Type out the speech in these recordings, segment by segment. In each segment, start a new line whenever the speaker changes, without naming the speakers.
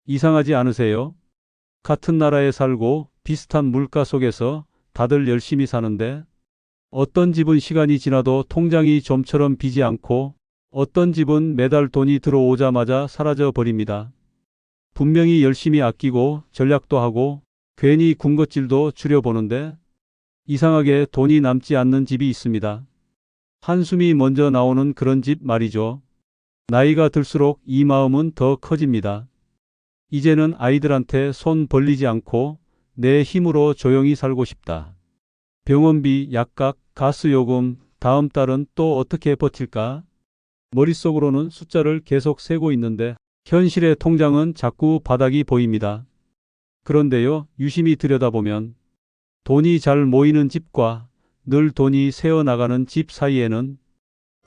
이상하지 않으세요? 같은 나라에 살고 비슷한 물가 속에서 다들 열심히 사는데 어떤 집은 시간이 지나도 통장이 좀처럼 비지 않고 어떤 집은 매달 돈이 들어오자마자 사라져 버립니다. 분명히 열심히 아끼고 전략도 하고 괜히 군것질도 줄여보는데 이상하게 돈이 남지 않는 집이 있습니다. 한숨이 먼저 나오는 그런 집 말이죠. 나이가 들수록 이 마음은 더 커집니다. 이제는 아이들한테 손 벌리지 않고 내 힘으로 조용히 살고 싶다. 병원비, 약값, 가스요금, 다음 달은 또 어떻게 버틸까? 머릿속으로는 숫자를 계속 세고 있는데 현실의 통장은 자꾸 바닥이 보입니다. 그런데요, 유심히 들여다보면 돈이 잘 모이는 집과 늘 돈이 새어나가는 집 사이에는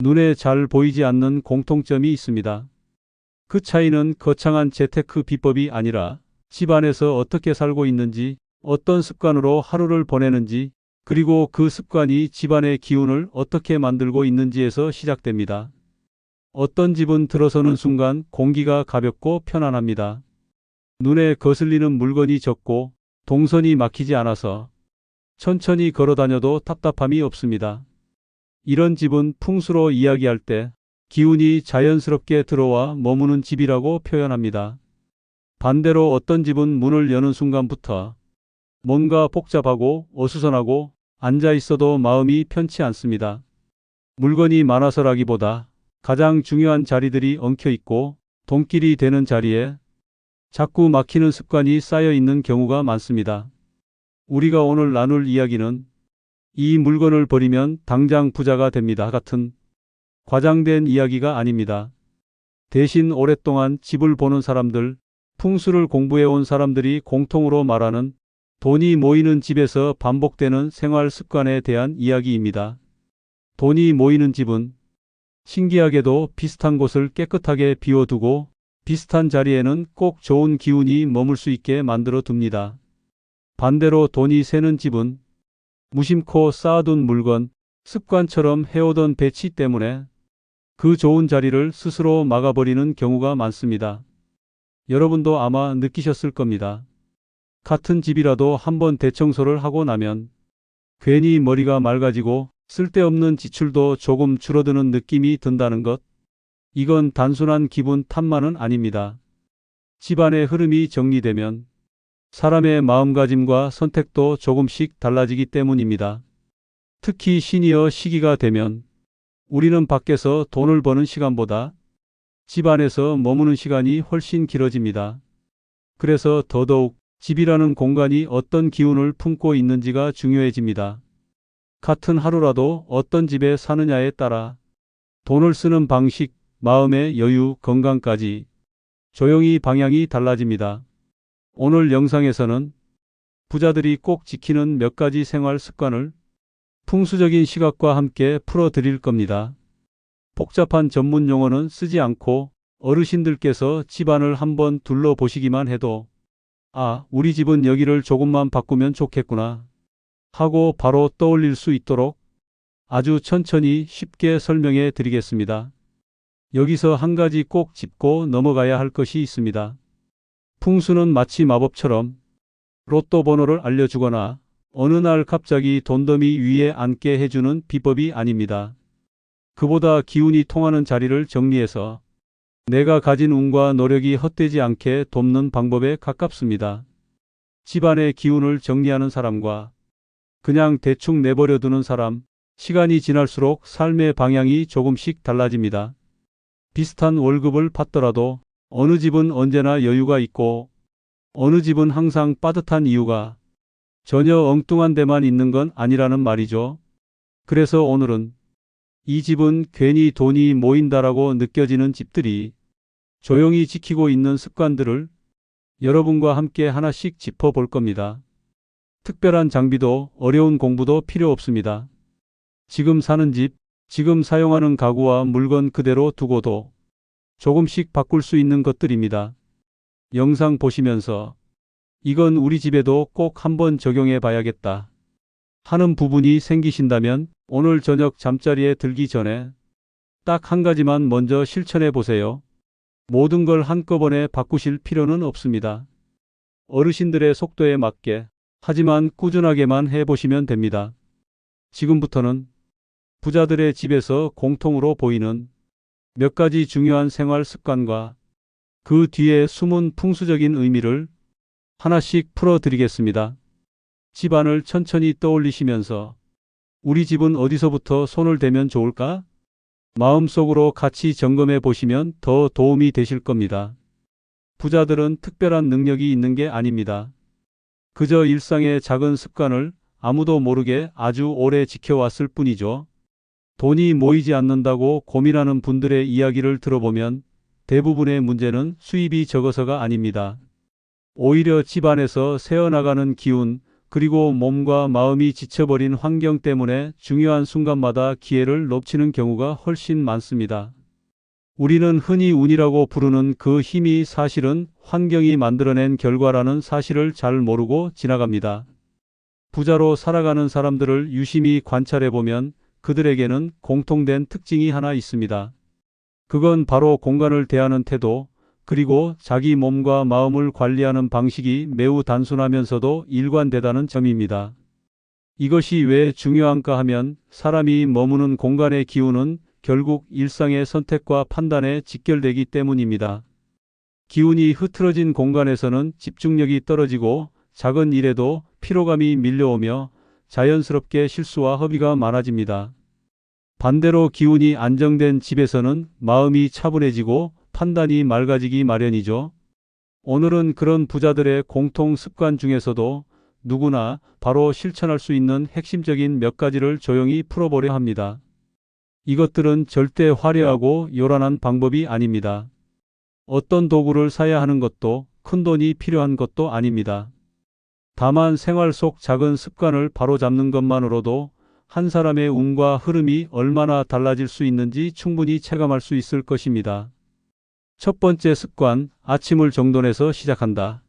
눈에 잘 보이지 않는 공통점이 있습니다. 그 차이는 거창한 재테크 비법이 아니라 집안에서 어떻게 살고 있는지, 어떤 습관으로 하루를 보내는지, 그리고 그 습관이 집안의 기운을 어떻게 만들고 있는지에서 시작됩니다. 어떤 집은 들어서는 순간 공기가 가볍고 편안합니다. 눈에 거슬리는 물건이 적고 동선이 막히지 않아서 천천히 걸어 다녀도 답답함이 없습니다. 이런 집은 풍수로 이야기할 때 기운이 자연스럽게 들어와 머무는 집이라고 표현합니다. 반대로 어떤 집은 문을 여는 순간부터 뭔가 복잡하고 어수선하고 앉아 있어도 마음이 편치 않습니다. 물건이 많아서라기보다 가장 중요한 자리들이 엉켜 있고 돈길이 되는 자리에 자꾸 막히는 습관이 쌓여 있는 경우가 많습니다. 우리가 오늘 나눌 이야기는 이 물건을 버리면 당장 부자가 됩니다 같은 과장된 이야기가 아닙니다. 대신 오랫동안 집을 보는 사람들, 풍수를 공부해 온 사람들이 공통으로 말하는 돈이 모이는 집에서 반복되는 생활 습관에 대한 이야기입니다. 돈이 모이는 집은 신기하게도 비슷한 곳을 깨끗하게 비워두고 비슷한 자리에는 꼭 좋은 기운이 머물 수 있게 만들어 둡니다. 반대로 돈이 새는 집은 무심코 쌓아둔 물건, 습관처럼 해오던 배치 때문에 그 좋은 자리를 스스로 막아버리는 경우가 많습니다. 여러분도 아마 느끼셨을 겁니다. 같은 집이라도 한번 대청소를 하고 나면 괜히 머리가 맑아지고 쓸데없는 지출도 조금 줄어드는 느낌이 든다는 것. 이건 단순한 기분 탓만은 아닙니다. 집안의 흐름이 정리되면 사람의 마음가짐과 선택도 조금씩 달라지기 때문입니다. 특히 시니어 시기가 되면 우리는 밖에서 돈을 버는 시간보다 집 안에서 머무는 시간이 훨씬 길어집니다. 그래서 더더욱 집이라는 공간이 어떤 기운을 품고 있는지가 중요해집니다. 같은 하루라도 어떤 집에 사느냐에 따라 돈을 쓰는 방식, 마음의 여유, 건강까지 조용히 방향이 달라집니다. 오늘 영상에서는 부자들이 꼭 지키는 몇 가지 생활 습관을 풍수적인 시각과 함께 풀어드릴 겁니다. 복잡한 전문 용어는 쓰지 않고 어르신들께서 집안을 한번 둘러보시기만 해도 아, 우리 집은 여기를 조금만 바꾸면 좋겠구나 하고 바로 떠올릴 수 있도록 아주 천천히 쉽게 설명해 드리겠습니다. 여기서 한 가지 꼭 짚고 넘어가야 할 것이 있습니다. 풍수는 마치 마법처럼 로또 번호를 알려주거나 어느 날 갑자기 돈더미 위에 앉게 해주는 비법이 아닙니다. 그보다 기운이 통하는 자리를 정리해서 내가 가진 운과 노력이 헛되지 않게 돕는 방법에 가깝습니다. 집안의 기운을 정리하는 사람과 그냥 대충 내버려 두는 사람, 시간이 지날수록 삶의 방향이 조금씩 달라집니다. 비슷한 월급을 받더라도 어느 집은 언제나 여유가 있고 어느 집은 항상 빠듯한 이유가 전혀 엉뚱한 데만 있는 건 아니라는 말이죠. 그래서 오늘은 이 집은 괜히 돈이 모인다라고 느껴지는 집들이 조용히 지키고 있는 습관들을 여러분과 함께 하나씩 짚어볼 겁니다. 특별한 장비도 어려운 공부도 필요 없습니다. 지금 사는 집, 지금 사용하는 가구와 물건 그대로 두고도 조금씩 바꿀 수 있는 것들입니다. 영상 보시면서 이건 우리 집에도 꼭 한번 적용해 봐야겠다 하는 부분이 생기신다면 오늘 저녁 잠자리에 들기 전에 딱 한 가지만 먼저 실천해 보세요. 모든 걸 한꺼번에 바꾸실 필요는 없습니다. 어르신들의 속도에 맞게, 하지만 꾸준하게만 해보시면 됩니다. 지금부터는 부자들의 집에서 공통으로 보이는 몇 가지 중요한 생활 습관과 그 뒤에 숨은 풍수적인 의미를 하나씩 풀어드리겠습니다. 집안을 천천히 떠올리시면서 우리 집은 어디서부터 손을 대면 좋을까? 마음속으로 같이 점검해 보시면 더 도움이 되실 겁니다. 부자들은 특별한 능력이 있는 게 아닙니다. 그저 일상의 작은 습관을 아무도 모르게 아주 오래 지켜왔을 뿐이죠. 돈이 모이지 않는다고 고민하는 분들의 이야기를 들어보면 대부분의 문제는 수입이 적어서가 아닙니다. 오히려 집안에서 새어나가는 기운, 그리고 몸과 마음이 지쳐버린 환경 때문에 중요한 순간마다 기회를 놓치는 경우가 훨씬 많습니다. 우리는 흔히 운이라고 부르는 그 힘이 사실은 환경이 만들어낸 결과라는 사실을 잘 모르고 지나갑니다. 부자로 살아가는 사람들을 유심히 관찰해보면 그들에게는 공통된 특징이 하나 있습니다. 그건 바로 공간을 대하는 태도, 그리고 자기 몸과 마음을 관리하는 방식이 매우 단순하면서도 일관되다는 점입니다. 이것이 왜 중요한가 하면 사람이 머무는 공간의 기운은 결국 일상의 선택과 판단에 직결되기 때문입니다. 기운이 흐트러진 공간에서는 집중력이 떨어지고 작은 일에도 피로감이 밀려오며 자연스럽게 실수와 허비가 많아집니다. 반대로 기운이 안정된 집에서는 마음이 차분해지고 판단이 맑아지기 마련이죠. 오늘은 그런 부자들의 공통 습관 중에서도 누구나 바로 실천할 수 있는 핵심적인 몇 가지를 조용히 풀어보려 합니다. 이것들은 절대 화려하고 요란한 방법이 아닙니다. 어떤 도구를 사야 하는 것도 큰 돈이 필요한 것도 아닙니다. 다만 생활 속 작은 습관을 바로잡는 것만으로도 한 사람의 운과 흐름이 얼마나 달라질 수 있는지 충분히 체감할 수 있을 것입니다. 첫 번째 습관, 아침을 정돈해서 시작한다.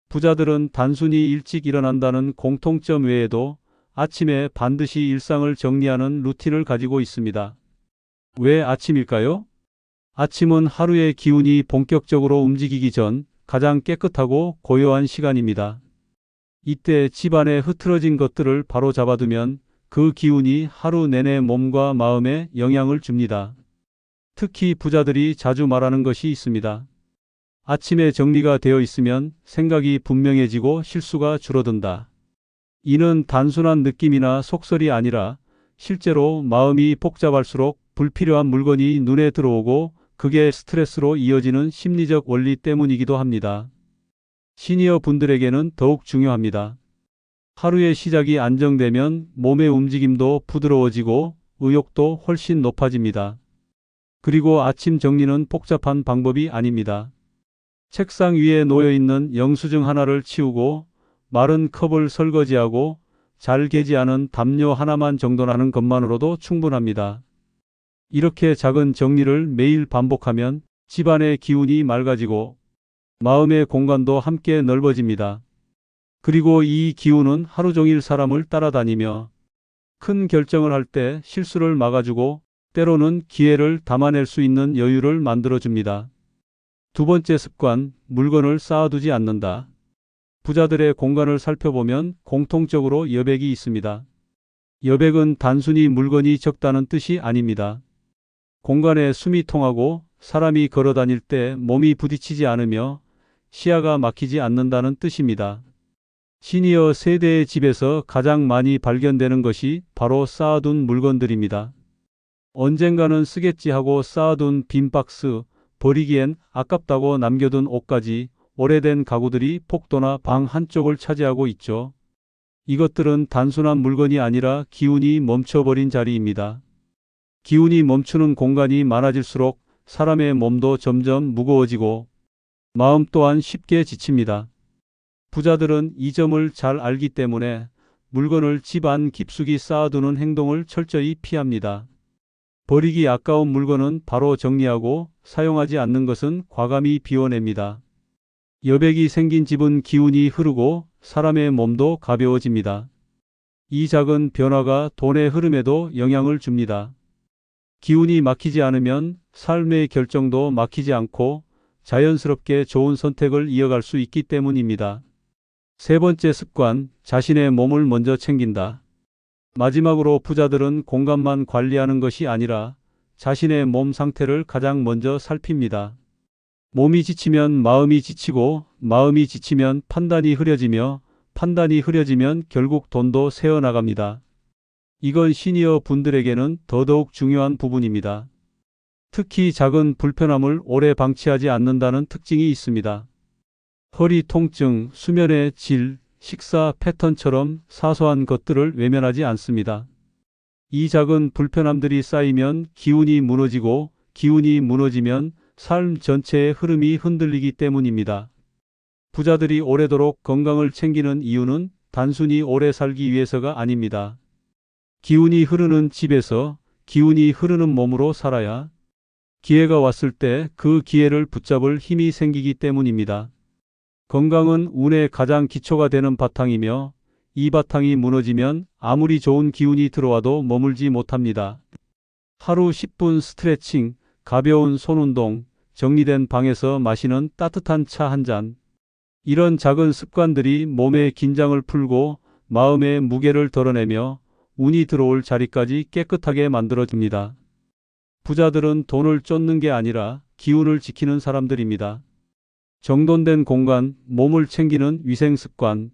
부자들은 단순히 일찍 일어난다는 공통점 외에도 아침에 반드시 일상을 정리하는 루틴을 가지고 있습니다. 왜 아침일까요? 아침은 하루의 기운이 본격적으로 움직이기 전 가장 깨끗하고 고요한 시간입니다. 이때 집안에 흐트러진 것들을 바로 잡아두면 그 기운이 하루 내내 몸과 마음에 영향을 줍니다. 특히 부자들이 자주 말하는 것이 있습니다. 아침에 정리가 되어 있으면 생각이 분명해지고 실수가 줄어든다. 이는 단순한 느낌이나 속설이 아니라 실제로 마음이 복잡할수록 불필요한 물건이 눈에 들어오고 그게 스트레스로 이어지는 심리적 원리 때문이기도 합니다. 시니어 분들에게는 더욱 중요합니다. 하루의 시작이 안정되면 몸의 움직임도 부드러워지고 의욕도 훨씬 높아집니다. 그리고 아침 정리는 복잡한 방법이 아닙니다. 책상 위에 놓여있는 영수증 하나를 치우고 마른 컵을 설거지하고 잘 개지 않은 담요 하나만 정돈하는 것만으로도 충분합니다. 이렇게 작은 정리를 매일 반복하면 집안의 기운이 맑아지고 마음의 공간도 함께 넓어집니다. 그리고 이 기운은 하루 종일 사람을 따라다니며 큰 결정을 할 때 실수를 막아주고 때로는 기회를 담아낼 수 있는 여유를 만들어줍니다. 두 번째 습관, 물건을 쌓아두지 않는다. 부자들의 공간을 살펴보면 공통적으로 여백이 있습니다. 여백은 단순히 물건이 적다는 뜻이 아닙니다. 공간에 숨이 통하고 사람이 걸어 다닐 때 몸이 부딪히지 않으며 시야가 막히지 않는다는 뜻입니다. 시니어 세대의 집에서 가장 많이 발견되는 것이 바로 쌓아둔 물건들입니다. 언젠가는 쓰겠지 하고 쌓아둔 빈 박스, 버리기엔 아깝다고 남겨둔 옷까지 오래된 가구들이 복도나 방 한쪽을 차지하고 있죠. 이것들은 단순한 물건이 아니라 기운이 멈춰버린 자리입니다. 기운이 멈추는 공간이 많아질수록 사람의 몸도 점점 무거워지고 마음 또한 쉽게 지칩니다. 부자들은 이 점을 잘 알기 때문에 물건을 집 안 깊숙이 쌓아두는 행동을 철저히 피합니다. 버리기 아까운 물건은 바로 정리하고 사용하지 않는 것은 과감히 비워냅니다. 여백이 생긴 집은 기운이 흐르고 사람의 몸도 가벼워집니다. 이 작은 변화가 돈의 흐름에도 영향을 줍니다. 기운이 막히지 않으면 삶의 결정도 막히지 않고 자연스럽게 좋은 선택을 이어갈 수 있기 때문입니다. 세 번째 습관, 자신의 몸을 먼저 챙긴다. 마지막으로 부자들은 공간만 관리하는 것이 아니라 자신의 몸 상태를 가장 먼저 살핍니다. 몸이 지치면 마음이 지치고 마음이 지치면 판단이 흐려지며 판단이 흐려지면 결국 돈도 새어나갑니다. 이건 시니어 분들에게는 더더욱 중요한 부분입니다. 특히 작은 불편함을 오래 방치하지 않는다는 특징이 있습니다. 허리 통증, 수면의 질, 식사 패턴처럼 사소한 것들을 외면하지 않습니다. 이 작은 불편함들이 쌓이면 기운이 무너지고 기운이 무너지면 삶 전체의 흐름이 흔들리기 때문입니다. 부자들이 오래도록 건강을 챙기는 이유는 단순히 오래 살기 위해서가 아닙니다. 기운이 흐르는 집에서 기운이 흐르는 몸으로 살아야 기회가 왔을 때 그 기회를 붙잡을 힘이 생기기 때문입니다. 건강은 운의 가장 기초가 되는 바탕이며 이 바탕이 무너지면 아무리 좋은 기운이 들어와도 머물지 못합니다. 하루 10분 스트레칭, 가벼운 손운동, 정리된 방에서 마시는 따뜻한 차 한 잔. 이런 작은 습관들이 몸의 긴장을 풀고 마음의 무게를 덜어내며 운이 들어올 자리까지 깨끗하게 만들어줍니다. 부자들은 돈을 쫓는 게 아니라 기운을 지키는 사람들입니다. 정돈된 공간, 몸을 챙기는 위생 습관.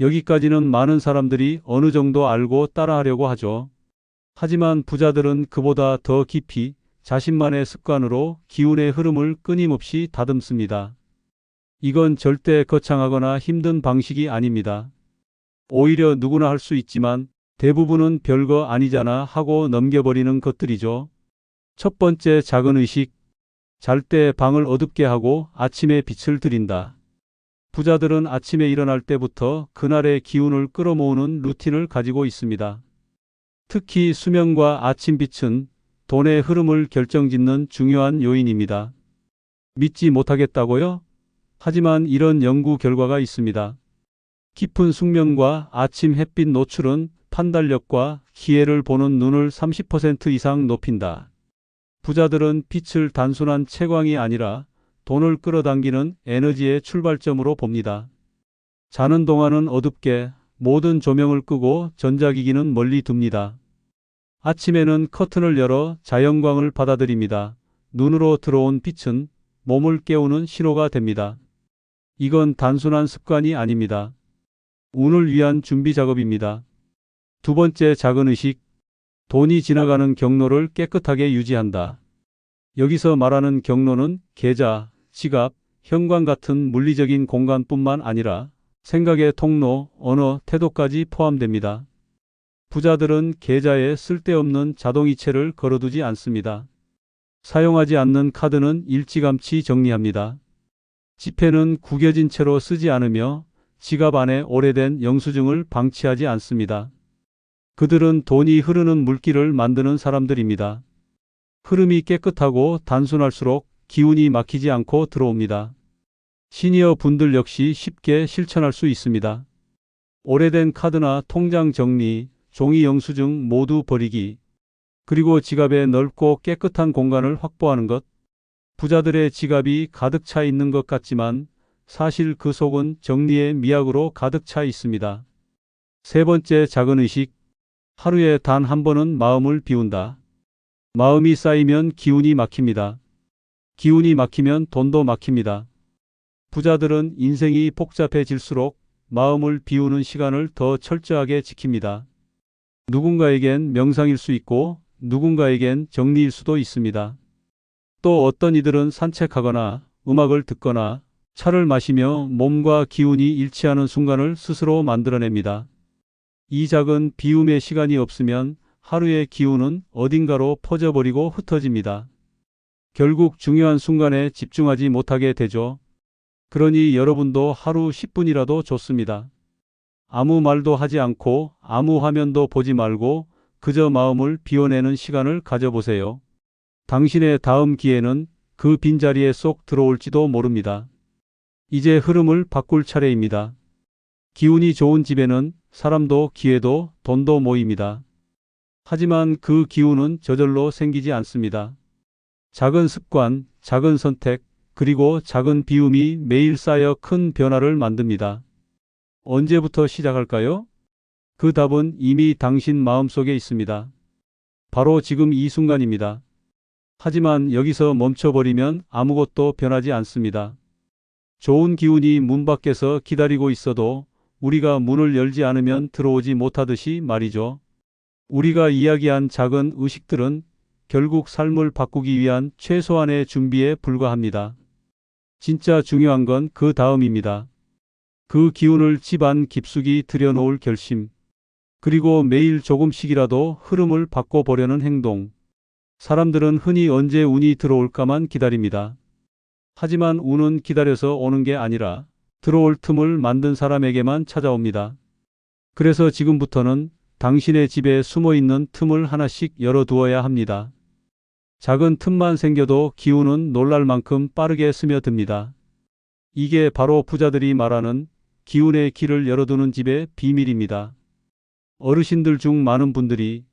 여기까지는 많은 사람들이 어느 정도 알고 따라하려고 하죠. 하지만 부자들은 그보다 더 깊이 자신만의 습관으로 기운의 흐름을 끊임없이 다듬습니다. 이건 절대 거창하거나 힘든 방식이 아닙니다. 오히려 누구나 할 수 있지만 대부분은 별거 아니잖아 하고 넘겨버리는 것들이죠. 첫 번째 작은 의식. 잘 때 방을 어둡게 하고 아침에 빛을 들인다. 부자들은 아침에 일어날 때부터 그날의 기운을 끌어모으는 루틴을 가지고 있습니다. 특히 수면과 아침빛은 돈의 흐름을 결정짓는 중요한 요인입니다. 믿지 못하겠다고요? 하지만 이런 연구 결과가 있습니다. 깊은 숙면과 아침 햇빛 노출은 판단력과 기회를 보는 눈을 30% 이상 높인다. 부자들은 빛을 단순한 채광이 아니라 돈을 끌어당기는 에너지의 출발점으로 봅니다. 자는 동안은 어둡게 모든 조명을 끄고 전자기기는 멀리 둡니다. 아침에는 커튼을 열어 자연광을 받아들입니다. 눈으로 들어온 빛은 몸을 깨우는 신호가 됩니다. 이건 단순한 습관이 아닙니다. 운을 위한 준비 작업입니다. 두 번째 작은 의식. 돈이 지나가는 경로를 깨끗하게 유지한다. 여기서 말하는 경로는 계좌, 지갑, 현관 같은 물리적인 공간뿐만 아니라 생각의 통로, 언어, 태도까지 포함됩니다. 부자들은 계좌에 쓸데없는 자동이체를 걸어두지 않습니다. 사용하지 않는 카드는 일찌감치 정리합니다. 지폐는 구겨진 채로 쓰지 않으며 지갑 안에 오래된 영수증을 방치하지 않습니다. 그들은 돈이 흐르는 물길을 만드는 사람들입니다. 흐름이 깨끗하고 단순할수록 기운이 막히지 않고 들어옵니다. 시니어 분들 역시 쉽게 실천할 수 있습니다. 오래된 카드나 통장 정리, 종이 영수증 모두 버리기, 그리고 지갑에 넓고 깨끗한 공간을 확보하는 것. 부자들의 지갑이 가득 차 있는 것 같지만 사실 그 속은 정리의 미학으로 가득 차 있습니다. 세 번째 작은 의식. 하루에 단 한 번은 마음을 비운다. 마음이 쌓이면 기운이 막힙니다. 기운이 막히면 돈도 막힙니다. 부자들은 인생이 복잡해질수록 마음을 비우는 시간을 더 철저하게 지킵니다. 누군가에겐 명상일 수 있고 누군가에겐 정리일 수도 있습니다. 또 어떤 이들은 산책하거나 음악을 듣거나 차를 마시며 몸과 기운이 일치하는 순간을 스스로 만들어냅니다. 이 작은 비움의 시간이 없으면 하루의 기운은 어딘가로 퍼져버리고 흩어집니다. 결국 중요한 순간에 집중하지 못하게 되죠. 그러니 여러분도 하루 10분이라도 좋습니다. 아무 말도 하지 않고 아무 화면도 보지 말고 그저 마음을 비워내는 시간을 가져보세요. 당신의 다음 기회는 그 빈자리에 쏙 들어올지도 모릅니다. 이제 흐름을 바꿀 차례입니다. 기운이 좋은 집에는 사람도 기회도 돈도 모입니다. 하지만 그 기운은 저절로 생기지 않습니다. 작은 습관, 작은 선택, 그리고 작은 비움이 매일 쌓여 큰 변화를 만듭니다. 언제부터 시작할까요? 그 답은 이미 당신 마음속에 있습니다. 바로 지금 이 순간입니다. 하지만 여기서 멈춰버리면 아무것도 변하지 않습니다. 좋은 기운이 문 밖에서 기다리고 있어도 우리가 문을 열지 않으면 들어오지 못하듯이 말이죠. 우리가 이야기한 작은 의식들은 결국 삶을 바꾸기 위한 최소한의 준비에 불과합니다. 진짜 중요한 건 그 다음입니다. 그 기운을 집안 깊숙이 들여놓을 결심. 그리고 매일 조금씩이라도 흐름을 바꿔보려는 행동. 사람들은 흔히 언제 운이 들어올까만 기다립니다. 하지만 운은 기다려서 오는 게 아니라 들어올 틈을 만든 사람에게만 찾아옵니다. 그래서 지금부터는 당신의 집에 숨어있는 틈을 하나씩 열어두어야 합니다. 작은 틈만 생겨도 기운은 놀랄 만큼 빠르게 스며듭니다. 이게 바로 부자들이 말하는 기운의 길을 열어두는 집의 비밀입니다. 어르신들 중 많은 분들이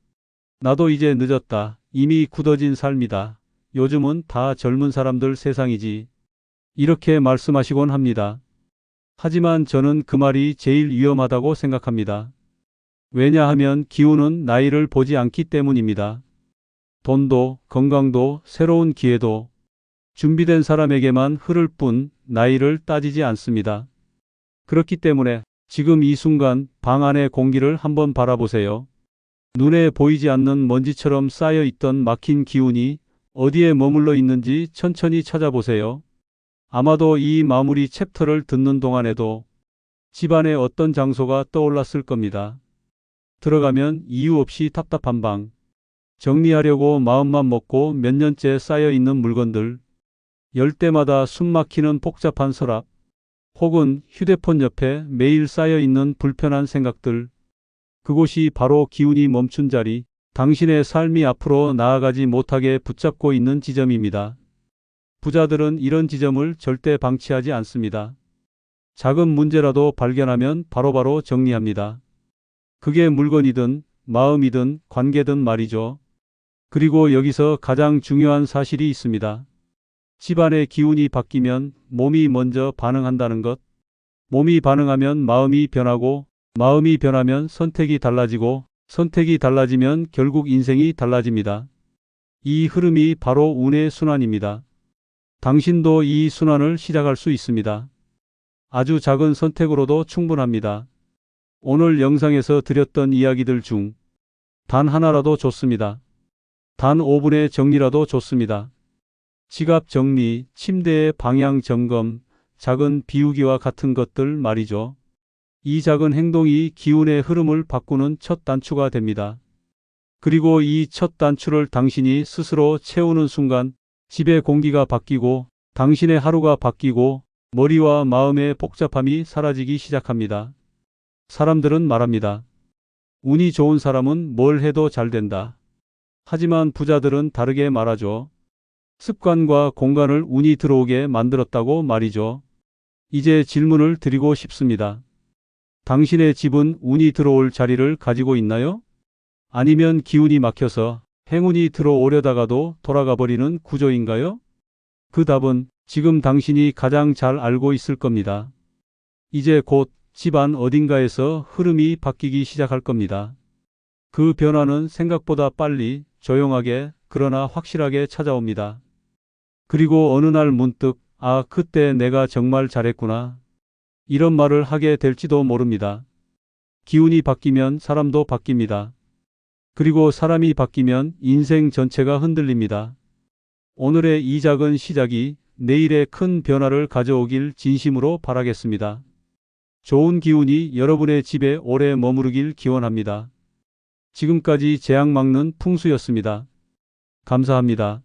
나도 이제 늦었다. 이미 굳어진 삶이다. 요즘은 다 젊은 사람들 세상이지. 이렇게 말씀하시곤 합니다. 하지만 저는 그 말이 제일 위험하다고 생각합니다. 왜냐하면 기운은 나이를 보지 않기 때문입니다. 돈도, 건강도, 새로운 기회도 준비된 사람에게만 흐를 뿐 나이를 따지지 않습니다. 그렇기 때문에 지금 이 순간 방 안의 공기를 한번 바라보세요. 눈에 보이지 않는 먼지처럼 쌓여 있던 막힌 기운이 어디에 머물러 있는지 천천히 찾아보세요. 아마도 이 마무리 챕터를 듣는 동안에도 집안에 어떤 장소가 떠올랐을 겁니다. 들어가면 이유 없이 답답한 방, 정리하려고 마음만 먹고 몇 년째 쌓여 있는 물건들, 열 때마다 숨 막히는 복잡한 서랍, 혹은 휴대폰 옆에 매일 쌓여 있는 불편한 생각들. 그곳이 바로 기운이 멈춘 자리, 당신의 삶이 앞으로 나아가지 못하게 붙잡고 있는 지점입니다. 부자들은 이런 지점을 절대 방치하지 않습니다. 작은 문제라도 발견하면 바로바로 정리합니다. 그게 물건이든 마음이든 관계든 말이죠. 그리고 여기서 가장 중요한 사실이 있습니다. 집안의 기운이 바뀌면 몸이 먼저 반응한다는 것. 몸이 반응하면 마음이 변하고, 마음이 변하면 선택이 달라지고, 선택이 달라지면 결국 인생이 달라집니다. 이 흐름이 바로 운의 순환입니다. 당신도 이 순환을 시작할 수 있습니다. 아주 작은 선택으로도 충분합니다. 오늘 영상에서 드렸던 이야기들 중 단 하나라도 좋습니다. 단 5분의 정리라도 좋습니다. 지갑 정리, 침대의 방향 점검, 작은 비우기와 같은 것들 말이죠. 이 작은 행동이 기운의 흐름을 바꾸는 첫 단추가 됩니다. 그리고 이 첫 단추를 당신이 스스로 채우는 순간 집의 공기가 바뀌고 당신의 하루가 바뀌고 머리와 마음의 복잡함이 사라지기 시작합니다. 사람들은 말합니다. 운이 좋은 사람은 뭘 해도 잘 된다. 하지만 부자들은 다르게 말하죠. 습관과 공간을 운이 들어오게 만들었다고 말이죠. 이제 질문을 드리고 싶습니다. 당신의 집은 운이 들어올 자리를 가지고 있나요? 아니면 기운이 막혀서 행운이 들어오려다가도 돌아가 버리는 구조인가요? 그 답은 지금 당신이 가장 잘 알고 있을 겁니다. 이제 곧 집안 어딘가에서 흐름이 바뀌기 시작할 겁니다. 그 변화는 생각보다 빨리, 조용하게, 그러나 확실하게 찾아옵니다. 그리고 어느 날 문득, 아, 그때 내가 정말 잘했구나. 이런 말을 하게 될지도 모릅니다. 기운이 바뀌면 사람도 바뀝니다. 그리고 사람이 바뀌면 인생 전체가 흔들립니다. 오늘의 이 작은 시작이 내일의 큰 변화를 가져오길 진심으로 바라겠습니다. 좋은 기운이 여러분의 집에 오래 머무르길 기원합니다. 지금까지 재앙 막는 풍수였습니다. 감사합니다.